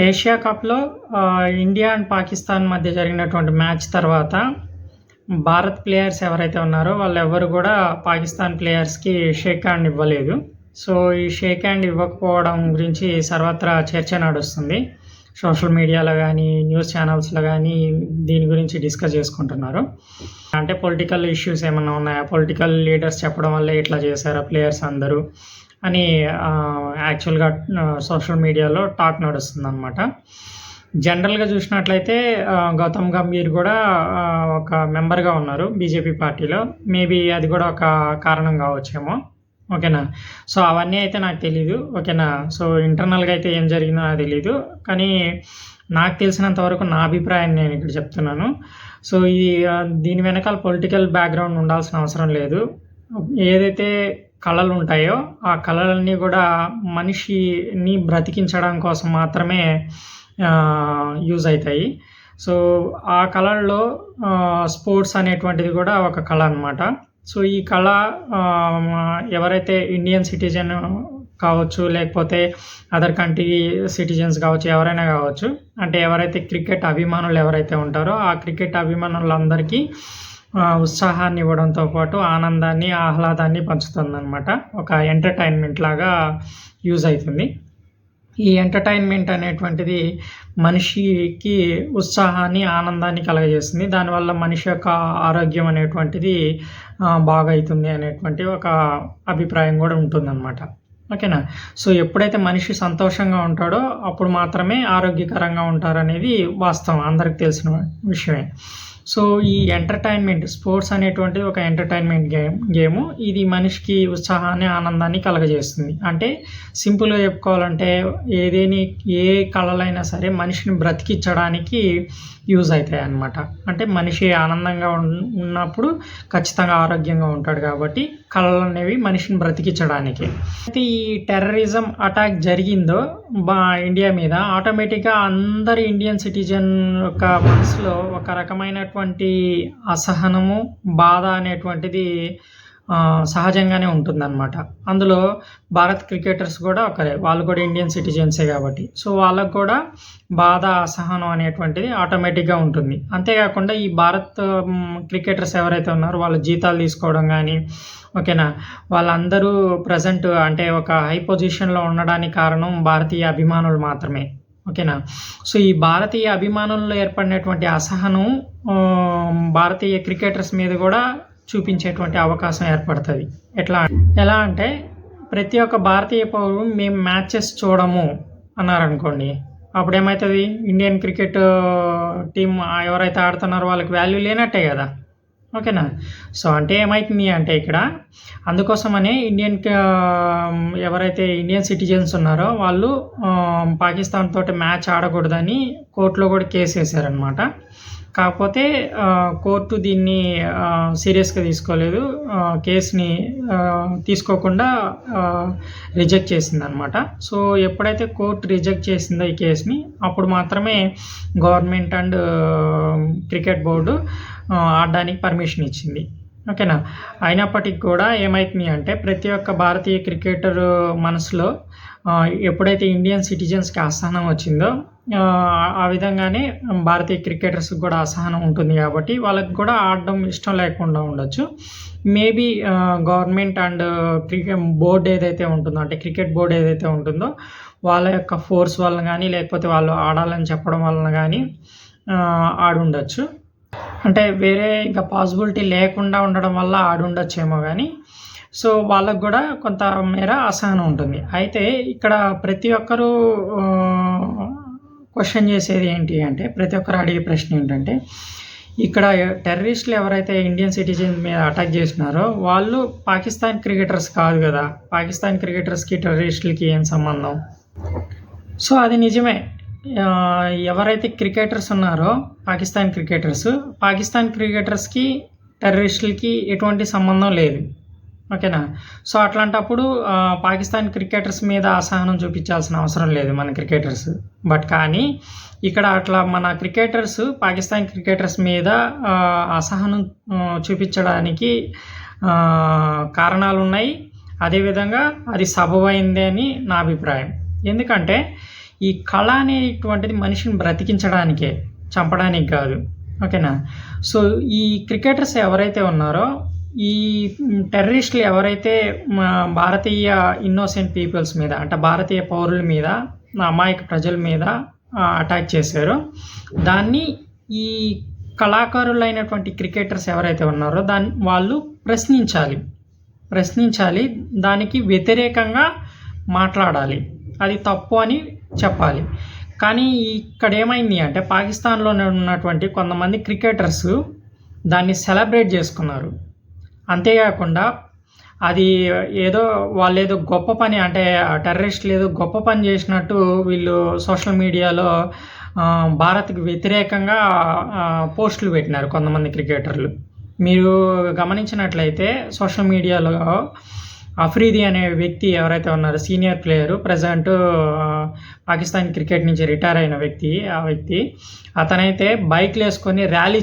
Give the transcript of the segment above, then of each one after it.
Asia కప్‌లో India and Pakistan మధ్య జరిగినటువంటి మ్యాచ్ తర్వాత భారత్ ప్లేయర్స్ ఎవరైతే ఉన్నారో వాళ్ళెవ్వరు గూడా పాకిస్తాన్ ప్లేయర్స్‌కి షేక్ హ్యాండ్ ఇవ్వలేదు. సో, ఈ షేక్ హ్యాండ్ ఇవ్వకపోవడం గురించి సర్వత్రా చర్చ నడుస్తుంది. సోషల్ మీడియాలో గానీ, న్యూస్ ఛానల్స్‌లో గానీ దీని గురించి డిస్కస్ చేసుకుంటున్నారు. అంటే పొలిటికల్ ఇష్యూస్ ఏమన్నా ఉన్నాయా? పొలిటికల్ లీడర్స్ చెప్పడం వల్లే ఇట్లా చేశారా ప్లేయర్స్ అందరూ అని యాక్చువల్‌గా సోషల్ మీడియాలో టాక్ నడుస్తుందనమాట. జనరల్‌గా చూసినట్లయితే గౌతమ్ గంభీర్ కూడా ఒక మెంబర్‌గా ఉన్నారు బీజేపీ పార్టీలో. మేబీ అది కూడా ఒక కారణం కావచ్చేమో. ఓకేనా. సో, అవన్నీ అయితే నాకు తెలీదు. ఓకేనా. సో, ఇంటర్నల్‌గా అయితే ఏం జరిగిందో నాకు తెలీదు. కానీ నాకు తెలిసినంత వరకు నా అభిప్రాయాన్ని నేను ఇక్కడ చెప్తున్నాను. సో, ఇది దీని వెనకాల పొలిటికల్ బ్యాక్‌గ్రౌండ్ ఉండాల్సిన అవసరం లేదు. ఏదైతే కళలు ఉంటాయో ఆ కళలన్నీ కూడా మనిషిని బ్రతికించడం కోసం మాత్రమే యూజ్ అవుతాయి. సో, ఆ కళల్లో స్పోర్ట్స్ అనేటువంటిది కూడా ఒక కళ అనమాట. సో, ఈ కళ ఎవరైతే ఇండియన్ సిటిజన్ కావచ్చు, లేకపోతే అదర్ కంట్రీ సిటిజన్స్ కావచ్చు, ఎవరైనా కావచ్చు. అంటే ఎవరైతే క్రికెట్ అభిమానులు ఎవరైతే ఉంటారో ఆ క్రికెట్ అభిమానులందరికీ ఉత్సాహాన్ని ఇవ్వడంతో పాటు ఆనందాన్ని, ఆహ్లాదాన్ని పంచుతుందనమాట. ఒక ఎంటర్‌టైన్‌మెంట్ లాగా యూజ్ అవుతుంది. ఈ ఎంటర్‌టైన్‌మెంట్ అనేటువంటిది మనిషికి ఉత్సాహాన్ని, ఆనందాన్ని కలగజేస్తుంది. దానివల్ల మనిషి యొక్క ఆరోగ్యం అనేటువంటిది బాగవుతుంది అనేటువంటి ఒక అభిప్రాయం కూడా ఉంటుందన్నమాట. ఓకేనా. సో, ఎప్పుడైతే మనిషి సంతోషంగా ఉంటాడో అప్పుడు మాత్రమే ఆరోగ్యకరంగా ఉంటారనేది వాస్తవం, అందరికి తెలిసిన విషయమే. సో, ఈ ఎంటర్‌టైన్‌మెంట్ స్పోర్ట్స్ అనేటువంటిది ఒక ఎంటర్‌టైన్‌మెంట్ గేము. ఇది మనిషికి ఉత్సాహాన్ని, ఆనందాన్ని కలగజేస్తుంది. అంటే సింపుల్‌గా చెప్పుకోవాలంటే ఏ కళలైనా సరే మనిషిని బ్రతికించడానికి యూజ్ అవుతాయన్నమాట. అంటే మనిషి ఆనందంగా ఉన్నప్పుడు ఖచ్చితంగా ఆరోగ్యంగా ఉంటాడు కాబట్టి కళలనేవి మనిషిని బ్రతికించడానికి. అయితే ఈ టెర్రరిజం అటాక్ జరిగిందో ఇండియా మీద ఆటోమేటిక్‌గా అందరి ఇండియన్ సిటిజన్ యొక్క మనసులో ఒక రకమైనటువంటి అసహనము, బాధ అనేటువంటిది సహజంగానే ఉంటుందన్నమాట. అందులో భారత్ క్రికెటర్స్ కూడా ఒకరే. వాళ్ళు కూడా ఇండియన్ సిటిజన్సే కాబట్టి. సో, వాళ్ళకు కూడా బాధ, అసహనం అనేటువంటిది ఆటోమేటిక్‌గా ఉంటుంది. అంతేకాకుండా ఈ భారత్ క్రికెటర్స్ ఎవరైతే ఉన్నారో వాళ్ళు జీతాలు తీసుకోవడం గానీ, ఓకేనా, వాళ్ళందరూ ప్రెజెంట్ అంటే ఒక హై పొజిషన్‌లో ఉండడానికి కారణం భారతీయ అభిమానులు మాత్రమే. ఓకేనా. సో, ఈ భారతీయ అభిమానుల్లో ఏర్పడినటువంటి అసహనం భారతీయ క్రికెటర్స్ మీద కూడా చూపించేటువంటి అవకాశం ఏర్పడుతుంది. ఎలా అంటే ప్రతి ఒక్క భారతీయ పౌరుడు మేము మ్యాచెస్ చూడము అన్నారనుకోండి, అప్పుడు ఏమవుతుంది? ఇండియన్ క్రికెట్ టీం ఎవరైతే ఆడుతున్నారో వాళ్ళకి వాల్యూ లేనట్టే కదా. ఓకేనా. సో, అంటే ఏమవుతుంది అంటే ఇక్కడ అందుకోసమనే ఎవరైతే ఇండియన్ సిటిజన్స్ ఉన్నారో వాళ్ళు పాకిస్తాన్ తోటి మ్యాచ్ ఆడకూడదని కోర్టులో కూడా కేసు వేశారనమాట. కాకపోతే కోర్టు దీన్ని సీరియస్‌గా తీసుకోలేదు. కేస్‌ని తీసుకోకుండా రిజెక్ట్ చేసిందనమాట. సో, ఎప్పుడైతే కోర్టు రిజెక్ట్ చేసిందో ఈ కేస్‌ని అప్పుడు మాత్రమే గవర్నమెంట్ అండ్ క్రికెట్ బోర్డు ఆడడానికి పర్మిషన్ ఇచ్చింది. ఓకేనా. అయినప్పటికి కూడా ఏమైతుంది అంటే ప్రతి ఒక్క భారతీయ క్రికెటర్ మనసులో ఎప్పుడైతే ఇండియన్ సిటిజన్స్‌కి అసహనం వచ్చిందో ఆ విధంగానే భారతీయ క్రికెటర్స్‌కి కూడా అసహనం ఉంటుంది కాబట్టి వాళ్ళకి కూడా ఆడడం ఇష్టం లేకుండా ఉండొచ్చు. మేబీ గవర్నమెంట్ అండ్ బోర్డ్ ఏదైతే ఉంటుందో, అంటే క్రికెట్ బోర్డ్ ఏదైతే ఉంటుందో వాళ్ళ యొక్క ఫోర్స్ వలన కానీ, లేకపోతే వాళ్ళు ఆడాలని చెప్పడం వలన కానీ ఆడుండొచ్చు. అంటే వేరే ఇంకా పాసిబిలిటీ లేకుండా ఉండడం వల్ల ఆడుండొచ్చేమో కానీ, సో, వాళ్ళకు కూడా కొంత మేర అసహనం ఉంటుంది. అయితే ఇక్కడ ప్రతి ఒక్కరూ క్వశ్చన్ చేసేది ఏంటి అంటే, ప్రతి ఒక్కరు అడిగే ప్రశ్న ఏంటంటే, ఇక్కడ టెర్రరిస్టులు ఎవరైతే ఇండియన్ సిటిజన్ మీద అటాక్ చేసినారో వాళ్ళు పాకిస్తాన్ క్రికెటర్స్ కాదు కదా. పాకిస్తాన్ క్రికెటర్స్‌కి టెర్రరిస్టులకి ఏం సంబంధం? సో, అది నిజమే. ఎవరైతే క్రికెటర్స్ ఉన్నారో పాకిస్తాన్ క్రికెటర్స్‌కి టెర్రరిస్టులకి ఎటువంటి సంబంధం లేదు. ఓకేనా. సో, అట్లాంటప్పుడు పాకిస్తాన్ క్రికెటర్స్ మీద అసహనం చూపించాల్సిన అవసరం లేదు మన క్రికెటర్స్. బట్ కానీ ఇక్కడ అట్లా మన క్రికెటర్స్ పాకిస్తాన్ క్రికెటర్స్ మీద అసహనం చూపించడానికి కారణాలున్నాయి. అదేవిధంగా అది సబబైంది అని నా అభిప్రాయం. ఎందుకంటే ఈ కళ అనేటువంటిది మనిషిని బ్రతికించడానికే, చంపడానికి కాదు. ఓకేనా? సో, ఈ క్రికెటర్స్ ఎవరైతే ఉన్నారో, ఈ టెర్రరిస్టులు ఎవరైతే మా భారతీయ ఇన్నోసెంట్ పీపుల్స్ మీద, అంటే భారతీయ పౌరుల మీద, అమాయక ప్రజల మీద అటాక్ చేశారో, దాన్ని ఈ కళాకారులైనటువంటి క్రికెటర్స్ ఎవరైతే ఉన్నారో వాళ్ళు ప్రశ్నించాలి. దానికి వ్యతిరేకంగా మాట్లాడాలి. అది తప్పు అని చెప్పాలి. కానీ ఇక్కడ ఏమైంది అంటే, పాకిస్తాన్‌లోనే ఉన్నటువంటి కొంతమంది క్రికెటర్స్ దాన్ని సెలబ్రేట్ చేసుకున్నారు. అంతేకాకుండా అది వాళ్ళేదో గొప్ప పని, అంటే టెర్రరిస్టులు ఏదో గొప్ప పని చేసినట్టు వీళ్ళు సోషల్ మీడియాలో భారత్‌కి వ్యతిరేకంగా పోస్టులు పెట్టినారు కొంతమంది క్రికెటర్లు. మీరు గమనించినట్లయితే సోషల్ మీడియాలో అఫ్రీది అనే వ్యక్తి ఎవరైతే ఉన్నారో, senior player, present Pakistan cricket నుంచి రిటైర్ అయిన వ్యక్తి అతనైతే బైక్‌లు వేసుకొని ర్యాలీ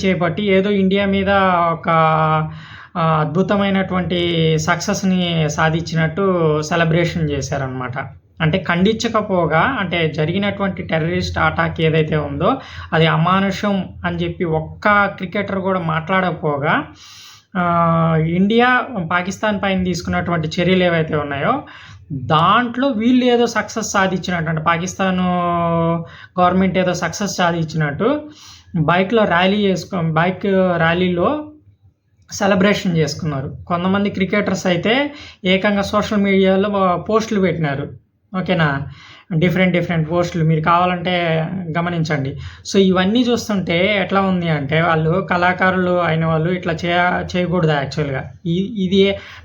చేపట్టి ఏదో ఇండియా మీద ఒక అద్భుతమైనటువంటి సక్సెస్‌ని సాధించినట్టు సెలబ్రేషన్ చేశారనమాట. అంటే ఖండించకపోగా, అంటే జరిగినటువంటి టెర్రరిస్ట్ అటాక్ ఏదైతే ఉందో అది అమానుషం అని చెప్పి ఒక్క క్రికెటర్ కూడా మాట్లాడకపోగా, ఇండియా పాకిస్తాన్ పైన తీసుకున్నటువంటి చర్యలు ఏవైతే ఉన్నాయో దాంట్లో వీళ్ళు ఏదో సక్సెస్ సాధించినట్టు, అంటే పాకిస్తాను గవర్నమెంట్ ఏదో సక్సెస్ సాధించినట్టు బైక్ ర్యాలీలో సెలబ్రేషన్ చేసుకున్నారు. కొంతమంది క్రికెటర్స్ అయితే ఏకంగా సోషల్ మీడియాలో పోస్టులు పెట్టినారు. ఓకేనా? డిఫరెంట్ పోస్టులు మీరు కావాలంటే గమనించండి. సో, ఇవన్నీ చూస్తుంటే ఎట్లా ఉంది అంటే, వాళ్ళు కళాకారులు అయిన వాళ్ళు ఇట్లా చేయకూడదు యాక్చువల్గా. ఇది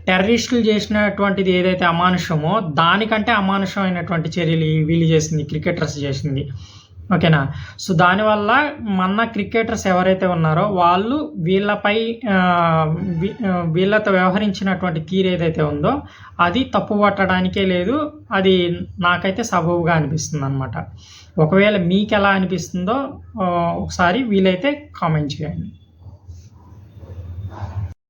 టెర్రరిస్టులు చేసినటువంటిది ఏదైతే అమానుషమో దానికంటే అమానుషమైనటువంటి చర్యలు వీళ్ళు చేసింది, క్రికెటర్స్ చేసింది. ఓకేనా? సో, దానివల్ల మన క్రికెటర్స్ ఎవరైతే ఉన్నారో వాళ్ళు వీళ్ళతో వ్యవహరించినటువంటి తీరు ఏదైతే ఉందో అది తప్పు పట్టడానికే లేదు. అది నాకైతే సబబుగా అనిపిస్తుంది అనమాట. ఒకవేళ మీకు ఎలా అనిపిస్తుందో ఒకసారి వీలైతే కామెంట్ చేయండి.